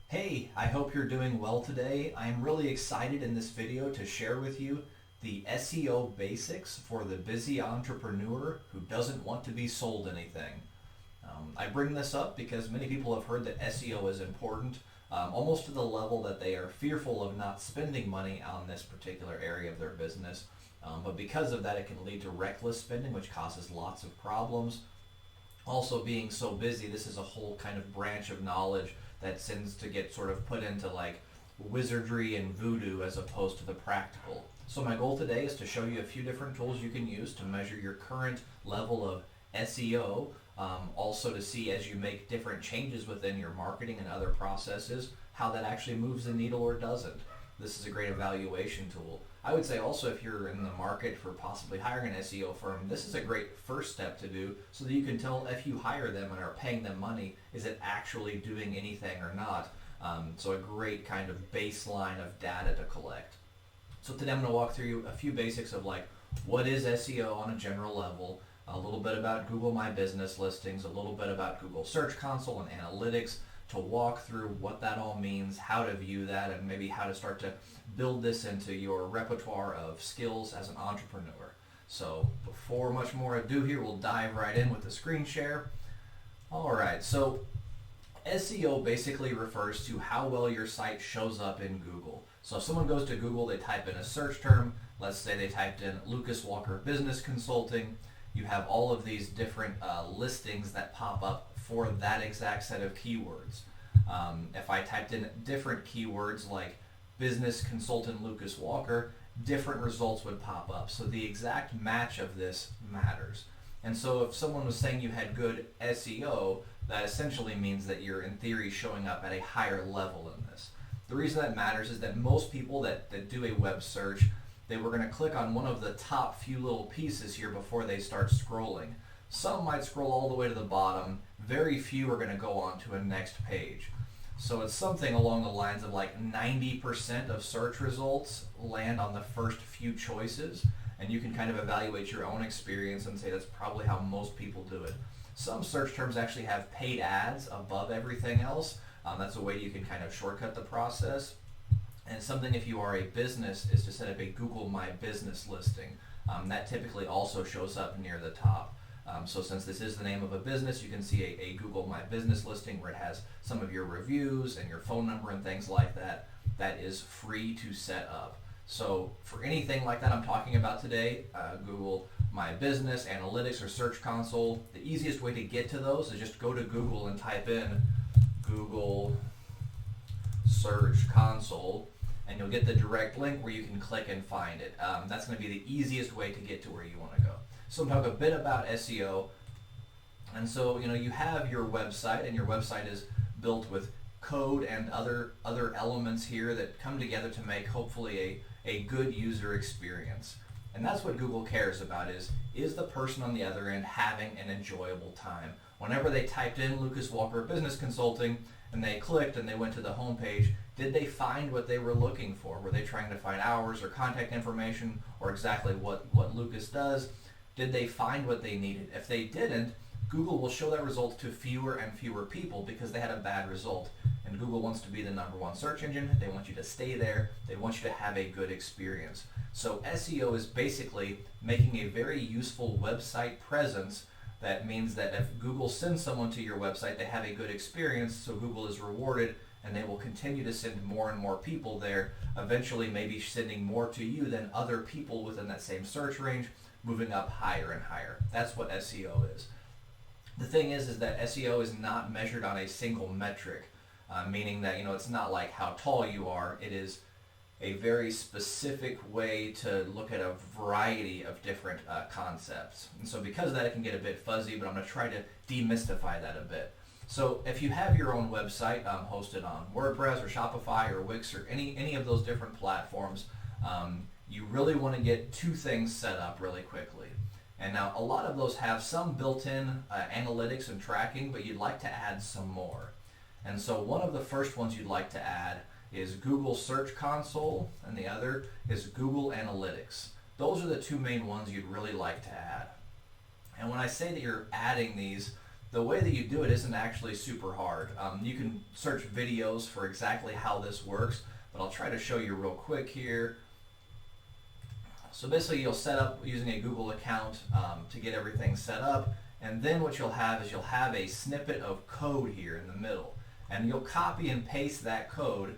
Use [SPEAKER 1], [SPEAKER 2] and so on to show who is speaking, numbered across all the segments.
[SPEAKER 1] Hey, I hope you're doing well today. I'm really excited in this video to share with you the SEO basics for the busy entrepreneur who doesn't want to be sold anything. I bring this up because many people have heard that SEO is important, almost to the level that they are fearful of not spending money on this particular area of their business. But because of that, it can lead to reckless spending, which causes lots of problems. Also, being so busy, this is a whole kind of branch of knowledge that tends to get sort of put into like wizardry and voodoo as opposed to the practical. So my goal today is to show you a few different tools you can use to measure your current level of SEO, also to see as you make different changes within your marketing and other processes, how that actually moves the needle or doesn't. This is a great evaluation tool. I would say also if you're in the market for possibly hiring an SEO firm, this is a great first step to do so that you can tell if you hire them and are paying them money, is it actually doing anything or not? So a great kind of baseline of data to collect. So today I'm going to walk through a few basics of like what is SEO on a general level, a little bit about Google My Business listings, a little bit about Google Search Console and analytics, to walk through what that all means, how to view that, and maybe how to start to build this into your repertoire of skills as an entrepreneur. So before much more ado here, we'll dive right in with the screen share. All right, so SEO basically refers to how well your site shows up in Google. So if someone goes to Google, they type in a search term, let's say they typed in Lucas Walker Business Consulting, you have all of these different listings that pop up for that exact set of keywords. If I typed in different keywords like business consultant Lucas Walker, different results would pop up. So the exact match of this matters. And so if someone was saying you had good SEO, that essentially means that you're in theory showing up at a higher level in this. The reason that matters is that most people that do a web search, they were going to click on one of the top few little pieces here before they start scrolling. Some might scroll all the way to the bottom. Very few are going to go on to a next page. So it's something along the lines of like 90% of search results land on the first few choices, and you can kind of evaluate your own experience and say that's probably how most people do it. Some search terms actually have paid ads above everything else. That's a way you can kind of shortcut the process. And something if you are a business is to set up a Google My Business listing. That typically also shows up near the top. So since this is the name of a business, you can see a Google My Business listing where it has some of your reviews and your phone number and things like that. That is free to set up. So for anything like that I'm talking about today, Google My Business, Analytics, or Search Console, the easiest way to get to those is just go to Google and type in Google Search Console, and you'll get the direct link where you can click and find it. That's going to be the easiest way to get to where you want to go. So we'll talk a bit about SEO. And so, you have your website, and your website is built with code and other elements here that come together to make hopefully a good user experience. And that's what Google cares about is the person on the other end having an enjoyable time. Whenever they typed in Lucas Walker Business Consulting and they clicked and they went to the home page, did they find what they were looking for? Were they trying to find hours or contact information or exactly what Lucas does? Did they find what they needed? If they didn't, Google will show that result to fewer and fewer people because they had a bad result. And Google wants to be the #1 search engine. They want you to stay there. They want you to have a good experience. So SEO is basically making a very useful website presence. That means that if Google sends someone to your website, they have a good experience, so Google is rewarded, and they will continue to send more and more people there, eventually maybe sending more to you than other people within that same search range, moving up higher and higher. That's what SEO is. The thing is that SEO is not measured on a single metric, meaning that it's not like how tall you are. It is a very specific way to look at a variety of different concepts. And so because of that, it can get a bit fuzzy, but I'm going to try to demystify that a bit. So if you have your own website hosted on WordPress or Shopify or Wix or any of those different platforms, you really want to get two things set up really quickly. And now a lot of those have some built-in analytics and tracking, but you'd like to add some more. And so one of the first ones you'd like to add is Google Search Console, and the other is Google Analytics. Those are the two main ones you'd really like to add. And when I say that you're adding these, the way that you do it isn't actually super hard. You can search videos for exactly how this works, but I'll try to show you real quick here. So basically you'll set up using a Google account to get everything set up, and then what you'll have is you'll have a snippet of code here in the middle, and you'll copy and paste that code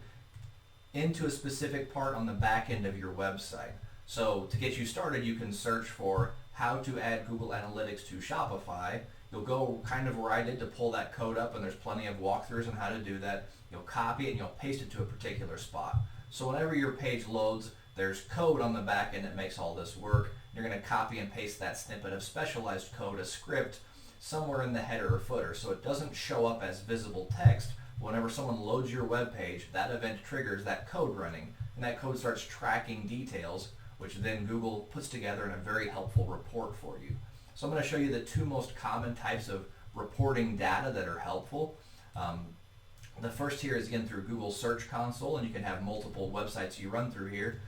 [SPEAKER 1] into a specific part on the back end of your website. So to get you started, you can search for how to add Google Analytics to Shopify. You'll go kind of where I did to pull that code up, and there's plenty of walkthroughs on how to do that. You'll copy it and you'll paste it to a particular spot. So whenever your page loads, there's code on the back end that makes all this work. You're going to copy and paste that snippet of specialized code, a script, somewhere in the header or footer, so it doesn't show up as visible text. Whenever someone loads your web page, that event triggers that code running, and that code starts tracking details, which then Google puts together in a very helpful report for you. So I'm going to show you the two most common types of reporting data that are helpful. The first here is again through Google Search Console, and you can have multiple websites you run through here.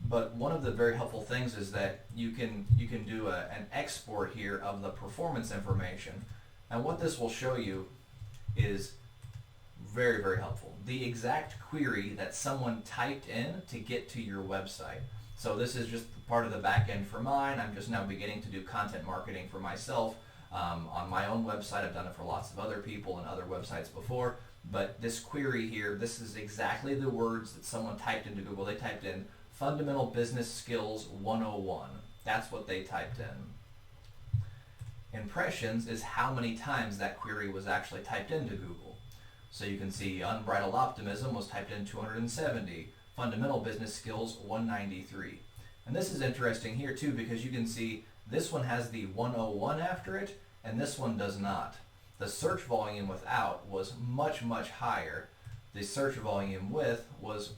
[SPEAKER 1] But one of the very helpful things is that you can do an export here of the performance information. And what this will show you is very, very helpful. The exact query that someone typed in to get to your website. So this is just part of the back end for mine. I'm just now beginning to do content marketing for myself on my own website. I've done it for lots of other people and other websites before. But this query here, this is exactly the words that someone typed into Google. They typed in Fundamental Business Skills 101. That's what they typed in. Impressions is how many times that query was actually typed into Google. So you can see Unbridled Optimism was typed in 270. Fundamental Business Skills 193. And this is interesting here too, because you can see this one has the 101 after it and this one does not. The search volume without was much, much higher. The search volume with was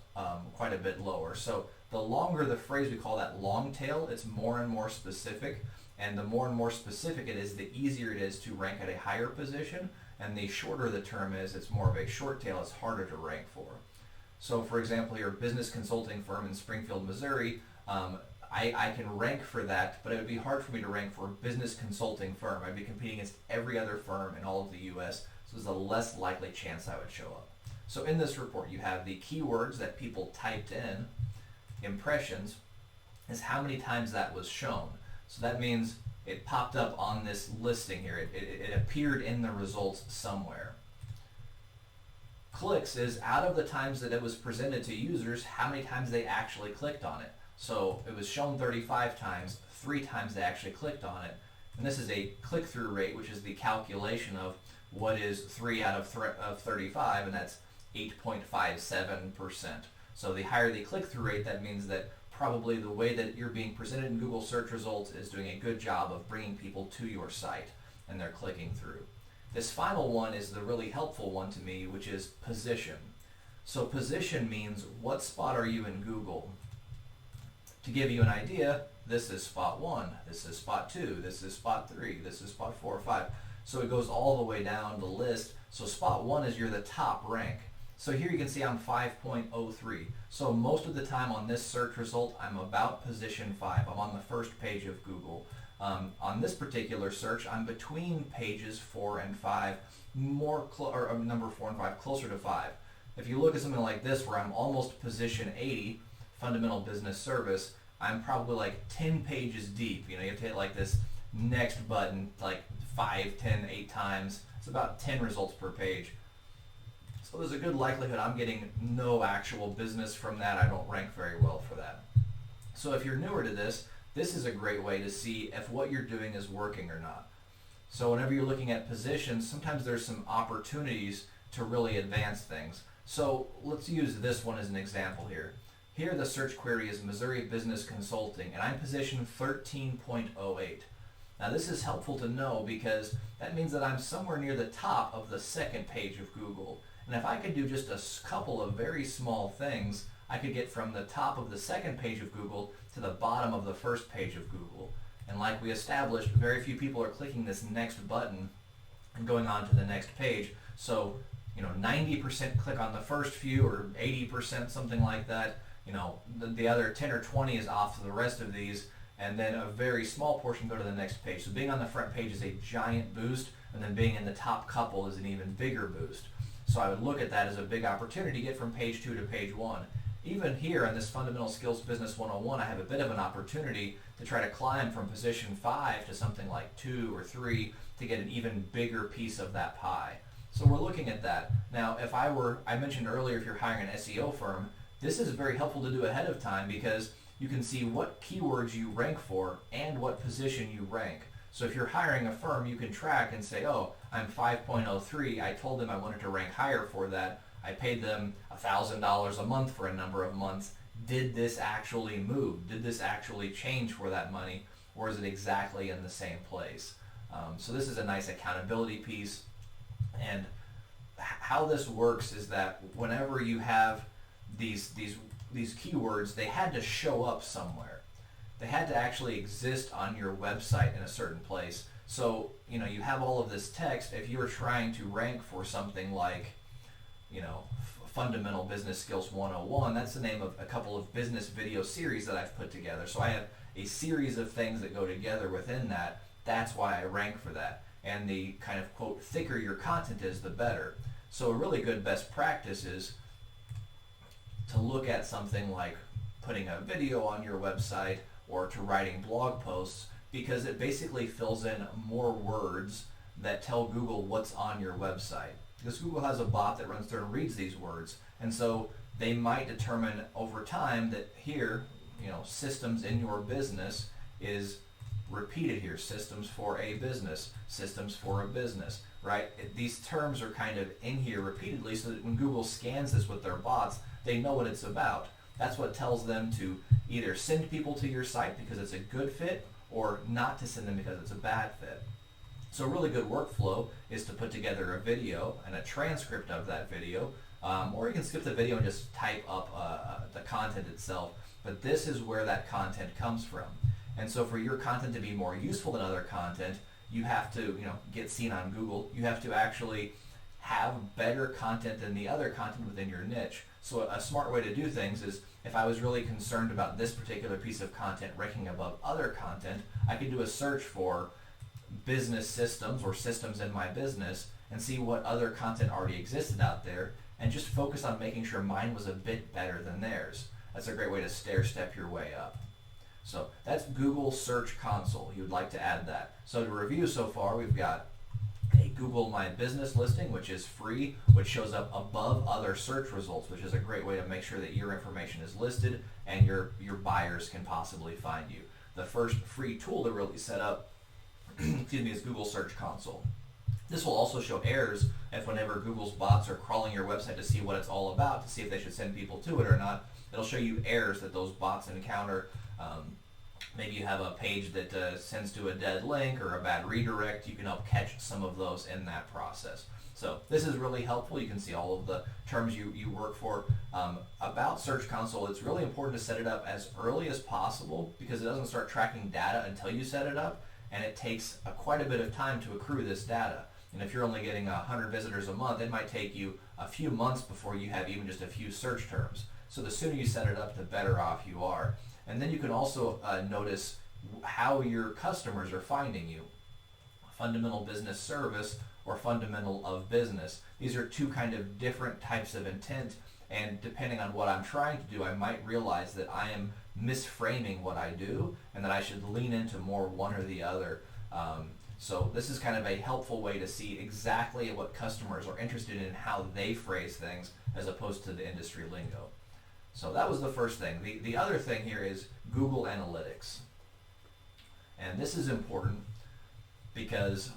[SPEAKER 1] quite a bit lower. So the longer the phrase, we call that long tail, it's more and more specific, and the more and more specific it is, the easier it is to rank at a higher position, and the shorter the term is, it's more of a short tail, it's harder to rank for. So for example, your business consulting firm in Springfield, Missouri, I can rank for that, but it would be hard for me to rank for a business consulting firm. I'd be competing against every other firm in all of the US, so there's a less likely chance I would show up. So in this report, you have the keywords that people typed in. Impressions is how many times that was shown. So that means it popped up on this listing here. It appeared in the results somewhere. Clicks is out of the times that it was presented to users, how many times they actually clicked on it. So it was shown 35 times, 3 times they actually clicked on it. And this is a click-through rate, which is the calculation of what is 3 out of 35, and that's 8.57%. So the higher the click-through rate, that means that probably the way that you're being presented in Google search results is doing a good job of bringing people to your site, and they're clicking through. This final one is the really helpful one to me, which is position. So position means what spot are you in Google? To give you an idea, this is spot 1, this is spot 2, this is spot 3, this is spot 4 or 5. So it goes all the way down the list. So spot 1 is you're the top rank. So here you can see I'm 5.03. So most of the time on this search result, I'm about position 5. I'm on the first page of Google. On this particular search, I'm between pages 4 and 5, number 4 and 5, closer to 5. If you look at something like this where I'm almost position 80, fundamental business service, I'm probably like 10 pages deep. You know, you have to hit like this next button like 5, 10, 8 times. It's about 10 results per page. So there's a good likelihood I'm getting no actual business from that. I don't rank very well for that. So if you're newer to this, this is a great way to see if what you're doing is working or not. So whenever you're looking at positions, sometimes there's some opportunities to really advance things. So let's use this one as an example here. Here the search query is Missouri Business Consulting, and I'm position 13.08. Now this is helpful to know because that means that I'm somewhere near the top of the second page of Google. And if I could do just a couple of very small things, I could get from the top of the second page of Google to the bottom of the first page of Google. And like we established, very few people are clicking this next button and going on to the next page. So, 90% click on the first few, or 80%, something like that. The other 10 or 20 is off to the rest of these, and then a very small portion go to the next page. So being on the front page is a giant boost, and then being in the top couple is an even bigger boost. So I would look at that as a big opportunity to get from page 2 to page 1. Even here in this Fundamental Skills Business 101, I have a bit of an opportunity to try to climb from position 5 to something like 2 or 3 to get an even bigger piece of that pie. So we're looking at that. Now, I mentioned earlier, if you're hiring an SEO firm, this is very helpful to do ahead of time because you can see what keywords you rank for and what position you rank. So if you're hiring a firm, you can track and say, oh, I'm 5.03. I told them I wanted to rank higher for that. I paid them $1,000 a month for a number of months. Did this actually move? Did this actually change for that money? Or is it exactly in the same place? So this is a nice accountability piece. And how this works is that whenever you have these keywords, they had to show up somewhere. They had to actually exist on your website in a certain place. So, you have all of this text. If you're trying to rank for something like, Fundamental Business Skills 101, that's the name of a couple of business video series that I've put together. So I have a series of things that go together within that. That's why I rank for that. And the kind of, quote, thicker your content is, the better. So a really good best practice is to look at something like putting a video on your website or to writing blog posts, because it basically fills in more words that tell Google what's on your website. Because Google has a bot that runs through and reads these words. And so they might determine over time that here, systems in your business is repeated here. Systems for a business, systems for a business, right? These terms are kind of in here repeatedly so that when Google scans this with their bots, they know what it's about. That's what tells them to either send people to your site because it's a good fit or not to send them because it's a bad fit. So a really good workflow is to put together a video and a transcript of that video, or you can skip the video and just type up the content itself. But this is where that content comes from. And so for your content to be more useful than other content, you have to get seen on Google. You have to actually have better content than the other content within your niche. So a smart way to do things is, if I was really concerned about this particular piece of content ranking above other content, I could do a search for business systems or systems in my business and see what other content already existed out there and just focus on making sure mine was a bit better than theirs. That's a great way to stair-step your way up. So that's Google Search Console. You would like to add that. So to review so far, we've got a Google My Business listing, which is free, which shows up above other search results, which is a great way to make sure that your information is listed and your buyers can possibly find you. The first free tool to really set up is Google Search Console. This will also show errors if whenever Google's bots are crawling your website to see what it's all about, to see if they should send people to it or not. It'll show you errors that those bots encounter. Maybe you have a page that sends to a dead link or a bad redirect. You can help catch some of those in that process. So this is really helpful. You can see all of the terms you work for. About Search Console, it's really important to set it up as early as possible because it doesn't start tracking data until you set it up, and it takes quite a bit of time to accrue this data. And if you're only getting 100 visitors a month, it might take you a few months before you have even just a few search terms. So the sooner you set it up, the better off you are. And then you can also notice how your customers are finding you. Fundamental business service or fundamental of business. These are two kind of different types of intent, and depending on what I'm trying to do, I might realize that I am misframing what I do and that I should lean into more one or the other. So this is kind of a helpful way to see exactly what customers are interested in and how they phrase things as opposed to the industry lingo. So that was the first thing. The other thing here is Google Analytics. And this is important because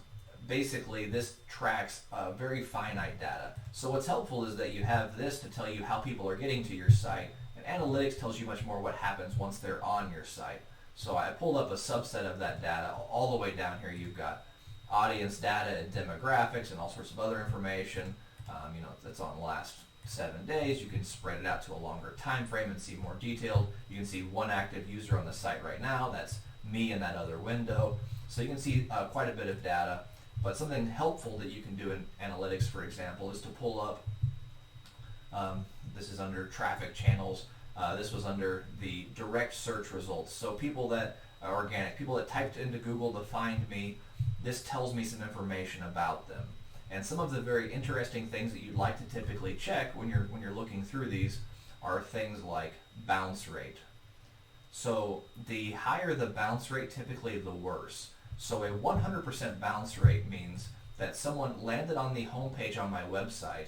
[SPEAKER 1] basically this tracks very finite data. So what's helpful is that you have this to tell you how people are getting to your site, and Analytics tells you much more what happens once they're on your site. So I pulled up a subset of that data. All the way down here you've got audience data and demographics and all sorts of other information. That's on the last 7 days. You can spread it out to a longer time frame and see more detailed. You can see one active user on the site right now. That's me in that other window. So you can see quite a bit of data. But something helpful that you can do in Analytics, for example, is to pull up, this is under traffic channels. This was under the direct search results. So people that are organic, people that typed into Google to find me, this tells me some information about them. And some of the very interesting things that you'd like to typically check when you're looking through these are things like bounce rate. So the higher the bounce rate, typically the worse. So a 100% bounce rate means that someone landed on the homepage on my website,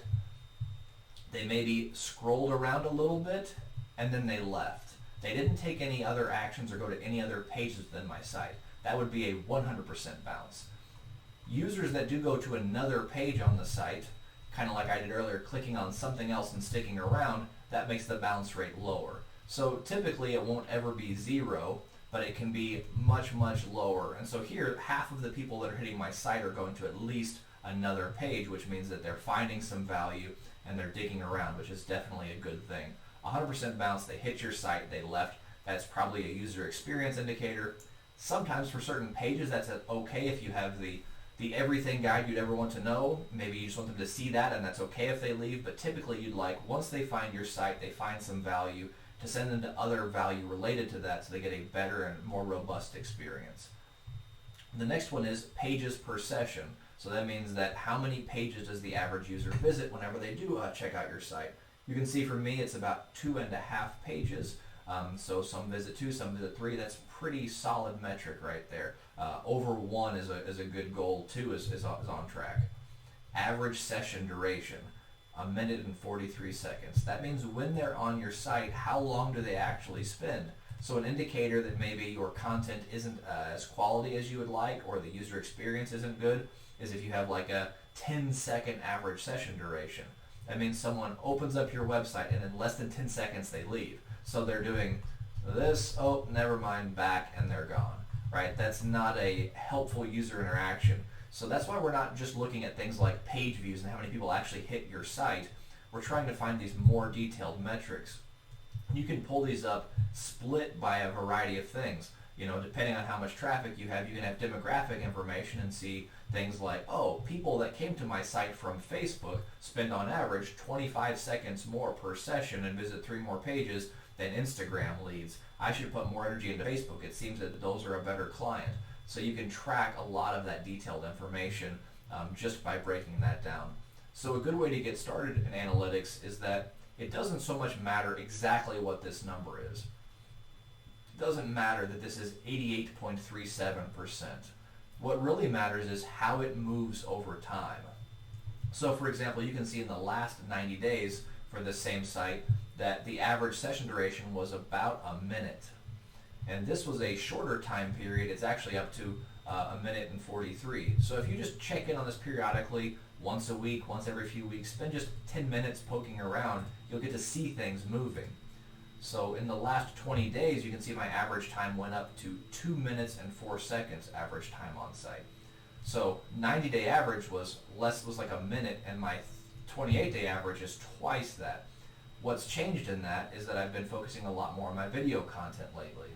[SPEAKER 1] they maybe scrolled around a little bit, and then they left. They didn't take any other actions or go to any other pages within my site. That would be a 100% bounce. Users that do go to another page on the site, kind of like I did earlier, clicking on something else and sticking around, that makes the bounce rate lower. So typically it won't ever be 0, but it can be much, much lower. And so here, half of the people that are hitting my site are going to at least another page, which means that they're finding some value and they're digging around, which is definitely a good thing. 100% bounce, they hit your site, they left. That's probably a user experience indicator. Sometimes for certain pages, that's okay if you have the everything guide you'd ever want to know. Maybe you just want them to see that, and that's okay if they leave. But typically you'd like, once they find your site, they find some value, to send them to other value related to that so they get a better and more robust experience. The next one is pages per session. So that means that how many pages does the average user visit whenever they do check out your site. You can see for me it's about 2.5 pages. So some visit 2, some visit 3. That's pretty solid metric right there. Over 1 is a good goal. 2 is on track. Average session duration, 1 minute and 43 seconds. That means when they're on your site, how long do they actually spend? So an indicator that maybe your content isn't as quality as you would like, or the user experience isn't good, is if you have like a 10-second average session duration. That means someone opens up your website and in less than 10 seconds they leave. So they're doing this, oh, never mind, back, and they're gone, right? That's not a helpful user interaction. So that's why we're not just looking at things like page views and how many people actually hit your site. We're trying to find these more detailed metrics. You can pull these up split by a variety of things. You know, depending on how much traffic you have have demographic information and see things like, oh, people that came to my site from Facebook spend on average 25 seconds more per session and visit 3 more pages than Instagram leads. I should put more energy into Facebook. It seems that those are a better client. So you can track a lot of that detailed information just by breaking that down. So a good way to get started in analytics is that it doesn't so much matter exactly what this number is. It doesn't matter that this is 88.37%. What really matters is how it moves over time. So for example, you can see in the last 90 days for the same site that the average session duration was about a minute. And this was a shorter time period. It's actually up to a minute and 43. So if you just check in on this periodically, once a week, once every few weeks, spend just 10 minutes poking around, you'll get to see things moving. So in the last 20 days, you can see my average time went up to 2 minutes and 4 seconds average time on site. So 90-day average was like a minute, and my 28-day average is twice that. What's changed in that is that I've been focusing a lot more on my video content lately.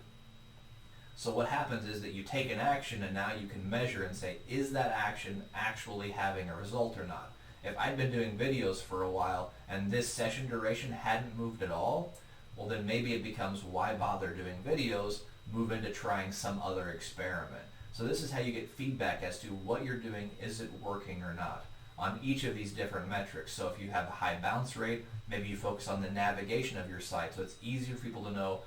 [SPEAKER 1] So what happens is that you take an action and now you can measure and say, is that action actually having a result or not? If I'd been doing videos for a while and this session duration hadn't moved at all, well then maybe it becomes, why bother doing videos? Move into trying some other experiment. So this is how you get feedback as to what you're doing, is it working or not, on each of these different metrics. So if you have a high bounce rate, maybe you focus on the navigation of your site so it's easier for people to know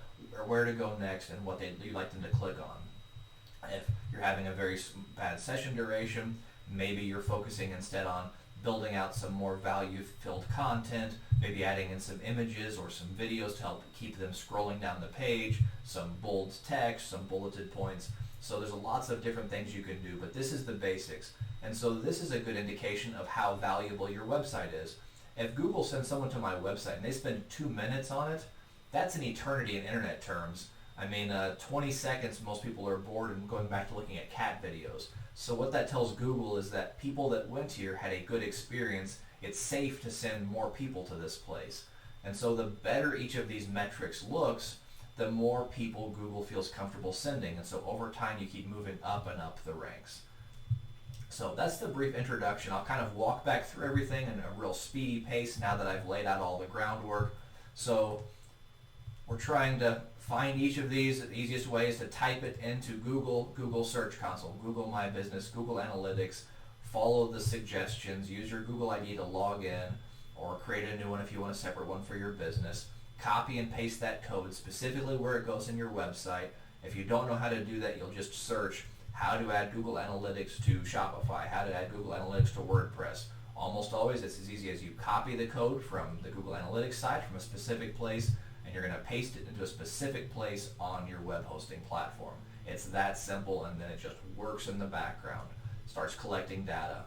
[SPEAKER 1] where to go next and what you'd like them to click on. If you're having a very bad session duration, maybe you're focusing instead on building out some more value-filled content, maybe adding in some images or some videos to help keep them scrolling down the page, some bold text, some bulleted points. So there's lots of different things you can do, but this is the basics. And so this is a good indication of how valuable your website is. If Google sends someone to my website and they spend 2 minutes on it, that's an eternity in internet terms. I mean, 20 seconds, most people are bored and going back to looking at cat videos. So what that tells Google is that people that went here had a good experience. It's safe to send more people to this place. And so the better each of these metrics looks, the more people Google feels comfortable sending. And so over time, you keep moving up and up the ranks. So that's the brief introduction. I'll kind of walk back through everything in a real speedy pace now that I've laid out all the groundwork. So We're trying to find each of these. The easiest way is to type it into Google Search Console, Google My Business, Google Analytics. Follow the suggestions. Use your Google ID to log in, or create a new one if you want a separate one for your business. Copy and paste that code specifically where it goes in your website. If you don't know how to do that, you'll just search how to add Google Analytics to Shopify, how to add Google Analytics to WordPress. Almost always it's as easy as you copy the code from the Google Analytics site from a specific place, and you're going to paste it into a specific place on your web hosting platform. It's that simple, and then it just works in the background. Starts collecting data,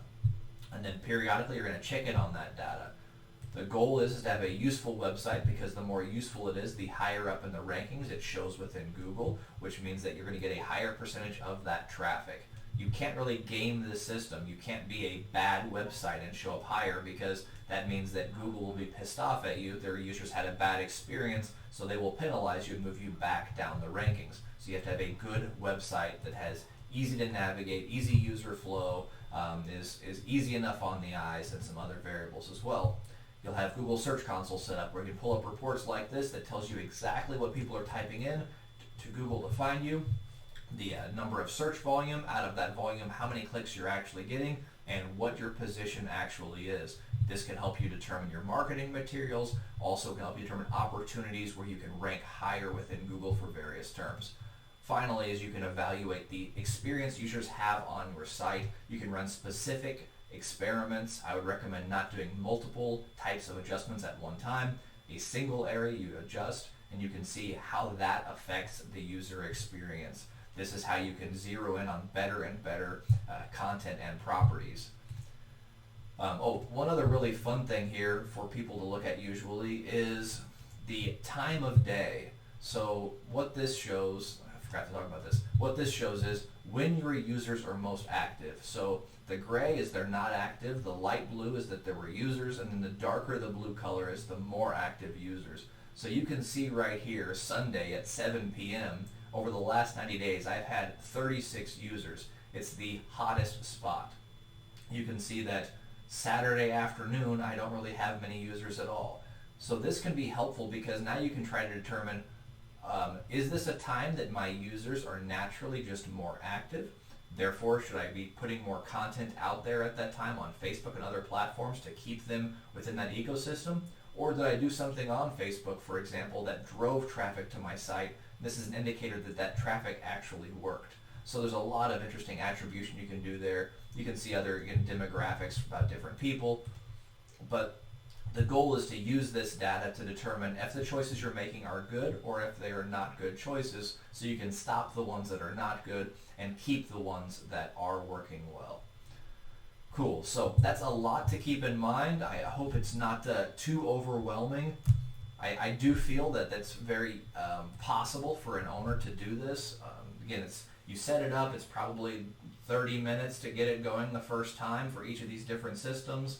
[SPEAKER 1] and then periodically you're going to check in on that data. The goal is to have a useful website, because the more useful it is, the higher up in the rankings it shows within Google, which means that you're going to get a higher percentage of that traffic. You can't really game the system. You can't be a bad website and show up higher, because that means that Google will be pissed off at you. Their users had a bad experience, so they will penalize you and move you back down the rankings. So you have to have a good website that has easy to navigate, easy user flow, is easy enough on the eyes, and some other variables as well. You'll have Google Search Console set up where you can pull up reports like this that tells you exactly what people are typing in to Google to find you, the number of search volume, out of that volume, how many clicks you're actually getting, and what your position actually is. This can help you determine your marketing materials, also can help you determine opportunities where you can rank higher within Google for various terms. Finally, is you can evaluate the experience users have on your site. You can run specific experiments. I would recommend not doing multiple types of adjustments at one time. A single area you adjust, and you can see how that affects the user experience. This is how you can zero in on better and better content and properties. One other really fun thing here for people to look at usually is the time of day. So what this shows, I forgot to talk about this, what this shows is when your users are most active. So the gray is they're not active, the light blue is that there were users, and then the darker the blue color is the more active users. So you can see right here, Sunday at 7 p.m., over the last 90 days, I've had 36 users. It's the hottest spot. You can see that Saturday afternoon, I don't really have many users at all. So this can be helpful, because now you can try to determine, is this a time that my users are naturally just more active? Therefore, should I be putting more content out there at that time on Facebook and other platforms to keep them within that ecosystem? Or did I do something on Facebook, for example, that drove traffic to my site? This is an indicator that that traffic actually worked. So there's a lot of interesting attribution you can do there. You can see other demographics about different people. But the goal is to use this data to determine if the choices you're making are good or if they are not good choices, so you can stop the ones that are not good and keep the ones that are working well. Cool, so that's a lot to keep in mind. I hope it's not too overwhelming. I do feel that that's very possible for an owner to do this. Again, you set it up, it's probably 30 minutes to get it going the first time for each of these different systems.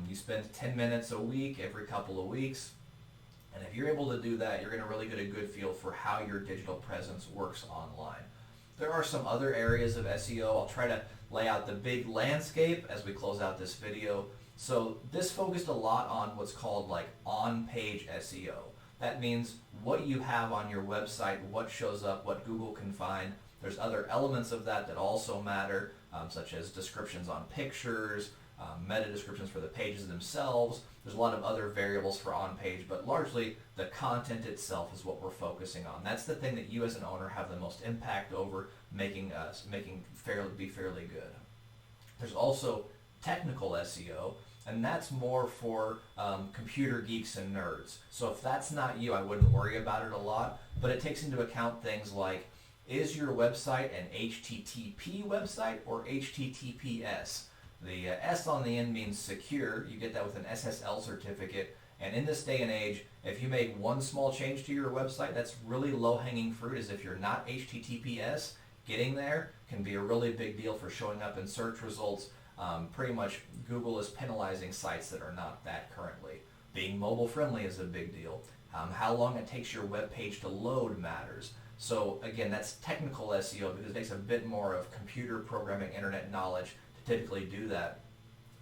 [SPEAKER 1] You spend 10 minutes a week every couple of weeks. And if you're able to do that, you're going to really get a good feel for how your digital presence works online. There are some other areas of SEO. I'll try to lay out the big landscape as we close out this video. So this focused a lot on what's called like on-page SEO. That means what you have on your website, what shows up, what Google can find. There's other elements of that that also matter, such as descriptions on pictures, meta descriptions for the pages themselves. There's a lot of other variables for on-page, but largely the content itself is what we're focusing on. That's the thing that you as an owner have the most impact over, making fairly good. There's also technical SEO, and that's more for computer geeks and nerds. So if that's not you, I wouldn't worry about it a lot, but it takes into account things like, is your website an HTTP website or HTTPS? The S on the end means secure. You get that with an SSL certificate. And in this day and age, if you make one small change to your website, that's really low-hanging fruit, as if you're not HTTPS, getting there can be a really big deal for showing up in search results. Pretty much Google is penalizing sites that are not that currently. Being mobile friendly is a big deal. How long it takes your web page to load matters. So again, that's technical SEO, because it takes a bit more of computer programming, internet knowledge to typically do that.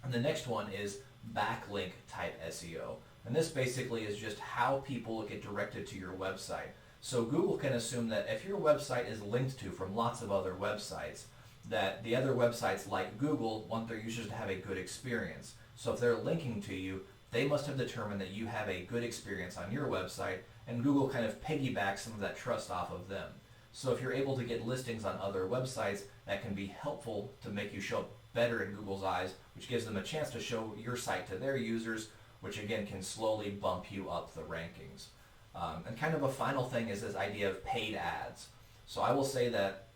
[SPEAKER 1] And the next one is backlink type SEO. And this basically is just how people get directed to your website. So Google can assume that if your website is linked to from lots of other websites, that the other websites like Google want their users to have a good experience. So if they're linking to you, they must have determined that you have a good experience on your website, and Google kind of piggybacks some of that trust off of them. So if you're able to get listings on other websites, that can be helpful to make you show up better in Google's eyes, which gives them a chance to show your site to their users, which again can slowly bump you up the rankings. And kind of a final thing is this idea of paid ads. So I will say that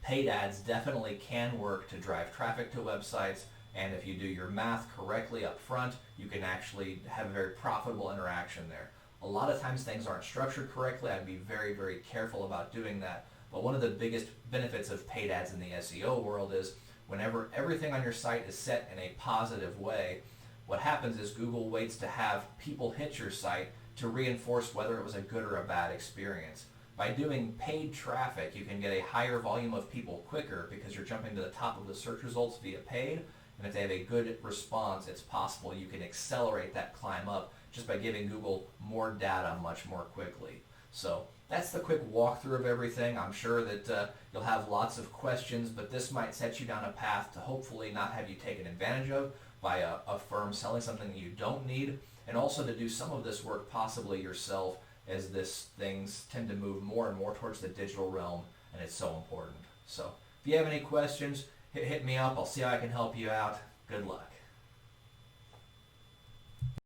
[SPEAKER 1] paid ads definitely can work to drive traffic to websites, and if you do your math correctly up front, you can actually have a very profitable interaction there. A lot of times things aren't structured correctly. I'd be very, very careful about doing that. But one of the biggest benefits of paid ads in the SEO world is whenever everything on your site is set in a positive way, what happens is Google waits to have people hit your site to reinforce whether it was a good or a bad experience. By doing paid traffic, you can get a higher volume of people quicker because you're jumping to the top of the search results via paid. And if they have a good response, it's possible you can accelerate that climb up just by giving Google more data much more quickly. So that's the quick walkthrough of everything. I'm sure that you'll have lots of questions, but this might set you down a path to hopefully not have you taken advantage of by a firm selling something that you don't need, and also to do some of this work possibly yourself, as things tend to move more and more towards the digital realm, and it's so important. So if you have any questions, hit me up. I'll see how I can help you out. Good luck.